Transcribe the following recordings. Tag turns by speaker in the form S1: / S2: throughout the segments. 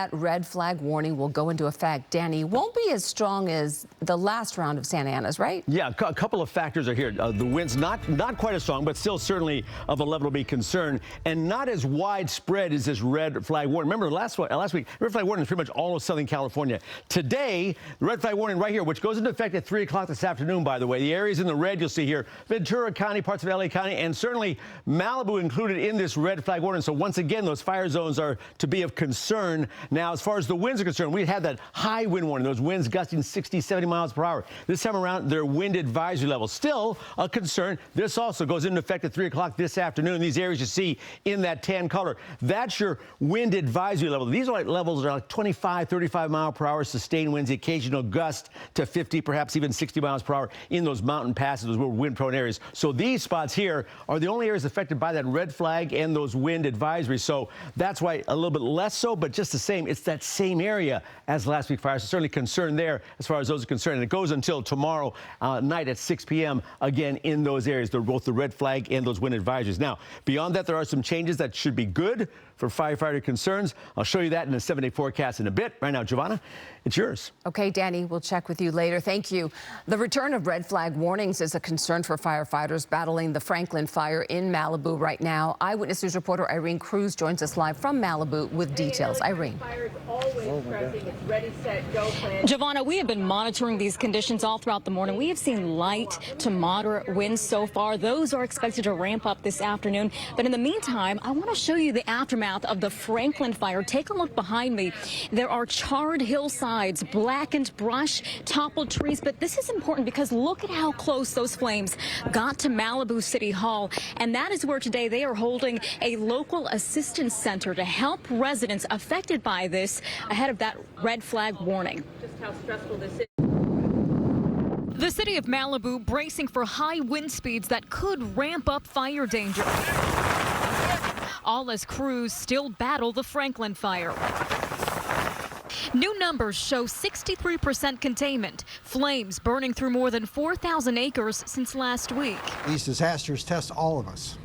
S1: That red flag warning will go into effect. Danny, won't be as strong as the last round of Santa Ana's, right?
S2: Yeah, a couple of factors are here. The winds not quite as strong, but still certainly of a level to be concerned, and not as widespread as this red flag warning. Remember last week, red flag warning is pretty much all of Southern California. Today, the red flag warning right here, which goes into effect at 3 o'clock this afternoon, by the way. The areas in the red you'll see here, Ventura County, parts of LA County, and certainly Malibu included in this red flag warning. So once again, those fire zones are to be of concern. Now, as far as the winds are concerned, we had that high wind warning, those winds gusting 60, 70 miles per hour. This time around, they're wind advisory level. Still a concern. This also goes into effect at 3 o'clock this afternoon. These areas you see in that tan color, that's your wind advisory level. These are levels are like 25, 35 mile per hour sustained winds, the occasional gust to 50, perhaps even 60 miles per hour in those mountain passes, those wind-prone areas. So these spots here are the only areas affected by that red flag and those wind advisories. So that's why a little bit less so, but just the same, it's that same area as last week fires. So certainly concern there as far as those are concerned. And it goes until tomorrow night at 6 p.m. again in those areas. They're both the red flag and those wind advisories. Now, beyond that, there are some changes that should be good for firefighter concerns. I'll show you that in a 7-day forecast in a bit. Right now, Giovanna, it's yours.
S1: Okay, Danny, we'll check with you later. Thank you. The return of red flag warnings is a concern for firefighters battling the Franklin fire in Malibu right now. Eyewitness News reporter Irene Cruz joins us live from Malibu with details. Irene.
S3: Giovanna, we have been monitoring these conditions all throughout the morning. We have seen light to moderate winds so far. Those are expected to ramp up this afternoon. But in the meantime, I want to show you the aftermath of the Franklin fire. Take a look behind me. There are charred hillsides, blackened brush, toppled trees. But this is important because look at how close those flames got to Malibu City Hall. And that is where today they are holding a local assistance center to help residents affected by this ahead of that red flag warning. Just how stressful this is. The city of Malibu bracing for high wind speeds that could ramp up fire danger. All as crews still battle the Franklin fire. New numbers show 63% containment. Flames burning through more than 4,000 acres since last week.
S4: These disasters test all of us.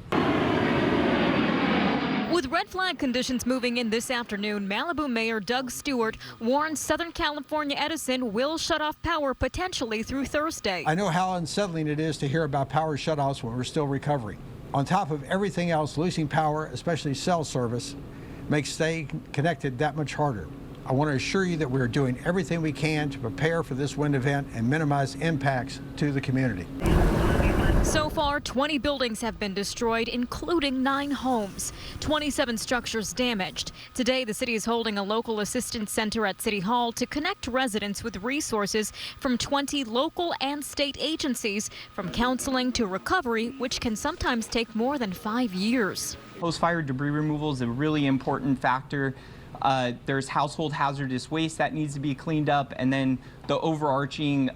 S3: With red flag conditions moving in this afternoon, Malibu Mayor Doug Stewart warns Southern California Edison will shut off power potentially through Thursday.
S4: I know how unsettling it is to hear about power shutoffs when we're still recovering. On top of everything else, losing power, especially cell service, makes staying connected that much harder. I want to assure you that we're doing everything we can to prepare for this wind event and minimize impacts to the community.
S3: So far, 20 buildings have been destroyed, including 9 homes, 27 structures damaged. Today, the city is holding a local assistance center at City Hall to connect residents with resources from 20 local and state agencies, from counseling to recovery, which can sometimes take more than 5 years.
S5: Post-fire debris removal is a really important factor. There's household hazardous waste that needs to be cleaned up, and then the overarching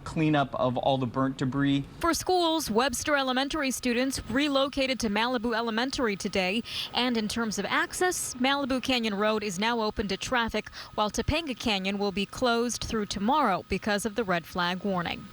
S5: cleanup of all the burnt debris.
S3: For schools, Webster Elementary students relocated to Malibu Elementary today. And in terms of access, Malibu Canyon Road is now open to traffic, while Topanga Canyon will be closed through tomorrow because of the red flag warning.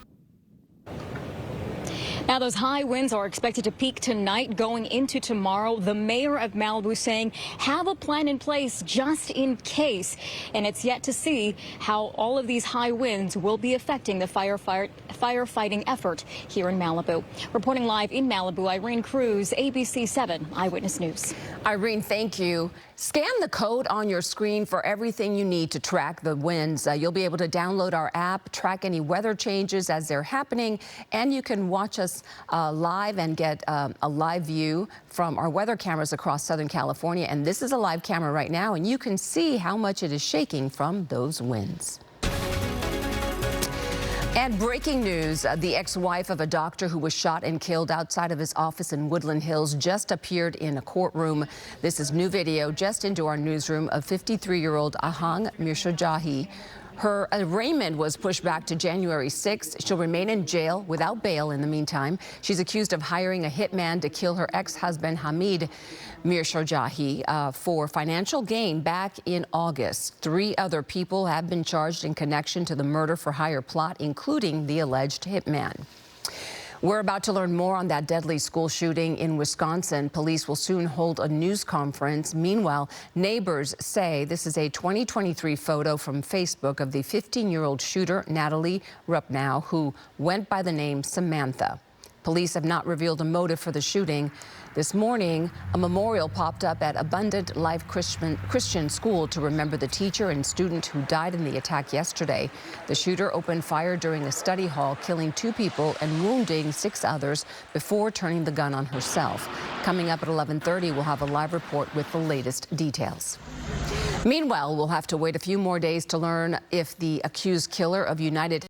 S3: Now, those high winds are expected to peak tonight going into tomorrow. The mayor of Malibu saying have a plan in place just in case. And it's yet to see how all of these high winds will be affecting the firefighting effort here in Malibu. Reporting live in Malibu, Irene Cruz, ABC 7 Eyewitness News.
S1: Irene, thank you. Scan the code on your screen for everything you need to track the winds. You'll be able to download our app, track any weather changes as they're happening, and you can watch us live and get a live view from our weather cameras across Southern California. And this is a live camera right now, and you can see how much it is shaking from those winds. And breaking news, the ex-wife of a doctor who was shot and killed outside of his office in Woodland Hills just appeared in a courtroom. This is new video just into our newsroom of 53-year-old Ahang Mirshajahi. Her arraignment was pushed back to January 6th. She'll remain in jail without bail in the meantime. She's accused of hiring a hitman to kill her ex-husband Hamid Mirshajahi for financial gain back in August. 3 other people have been charged in connection to the murder for hire plot, including the alleged hitman. We're about to learn more on that deadly school shooting in Wisconsin. Police will soon hold a news conference. Meanwhile, neighbors say this is a 2023 photo from Facebook of the 15-year-old shooter, Natalie Rupnow, who went by the name Samantha. Police have not revealed a motive for the shooting. This morning, a memorial popped up at Abundant Life Christian School to remember the teacher and student who died in the attack yesterday. The shooter opened fire during a study hall, killing 2 people and wounding 6 others before turning the gun on herself. Coming up at 11:30, we'll have a live report with the latest details. Meanwhile, we'll have to wait a few more days to learn if the accused killer of United